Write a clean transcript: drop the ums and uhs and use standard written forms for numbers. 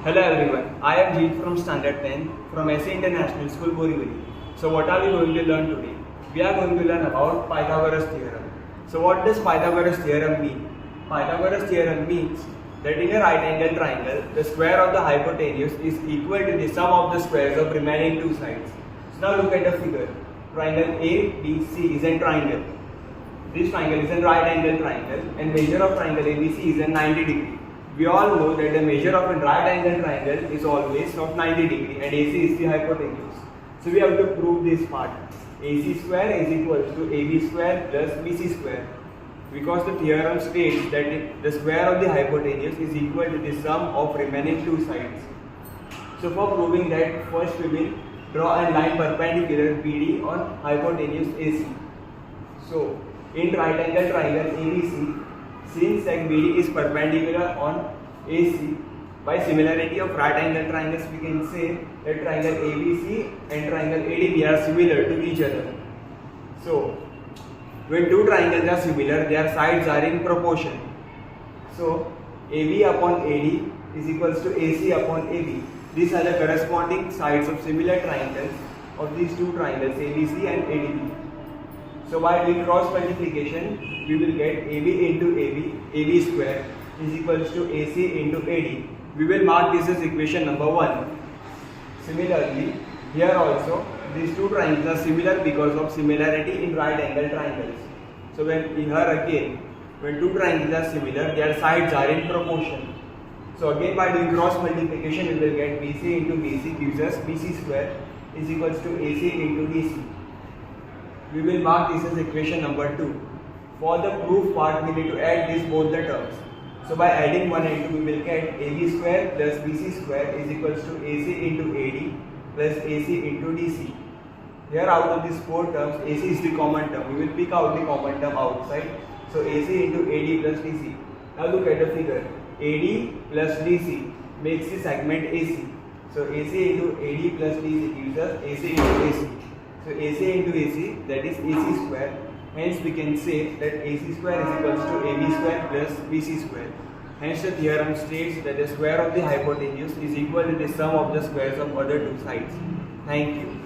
Hello everyone, I am Jeet from Standard 10 from SC International School, Borivali. So what are we going to learn today? We are going to learn about Pythagoras theorem. So what does Pythagoras theorem mean? Pythagoras theorem means that in a right angle triangle, the square of the hypotenuse is equal to the sum of the squares of remaining two sides. So now look at the figure. Triangle ABC is a triangle. This triangle is a right angle triangle and measure of triangle ABC is a 90 degree. We all know that the measure of a right angle triangle is always of 90 degree and AC is the hypotenuse. So we have to prove this part. AC square is equal to AB square plus BC square, because the theorem states that the square of the hypotenuse is equal to the sum of remaining two sides. So for proving that, first we will draw a line perpendicular BD on hypotenuse AC. So in right angle triangle ABC, since sec BD is perpendicular on AC, by similarity of right angle triangles we can say that triangle ABC and triangle ADB are similar to each other. So when two triangles are similar, their sides are in proportion. So AB upon AD is equals to AC upon AB. These are the corresponding sides of similar triangles of these two triangles ABC and ADB. So by doing cross multiplication, we will get AB into AB square is equals to AC into AD. We will mark this as equation number 1. Similarly, here also these two triangles are similar because of similarity in right angle triangles. So when here again, when two triangles are similar, their sides are in proportion. So again by doing cross multiplication, we will get BC into BC gives us BC square is equals to AC into DC. We will mark this as equation number 2. For the proof part, we need to add these both the terms. So by adding 1 and 2, we will get AB square plus BC square is equals to AC into AD plus AC into DC. Here out of these four terms, AC is the common term. We will pick out the common term outside. So AC into AD plus DC. Now look at the figure. AD plus DC makes the segment AC. So AC into AD plus DC gives us AC into AC. So AC into AC, that is AC square. Hence we can say that AC square is equals to AB square plus BC square. Hence the theorem states that the square of the hypotenuse is equal to the sum of the squares of other two sides. Thank you.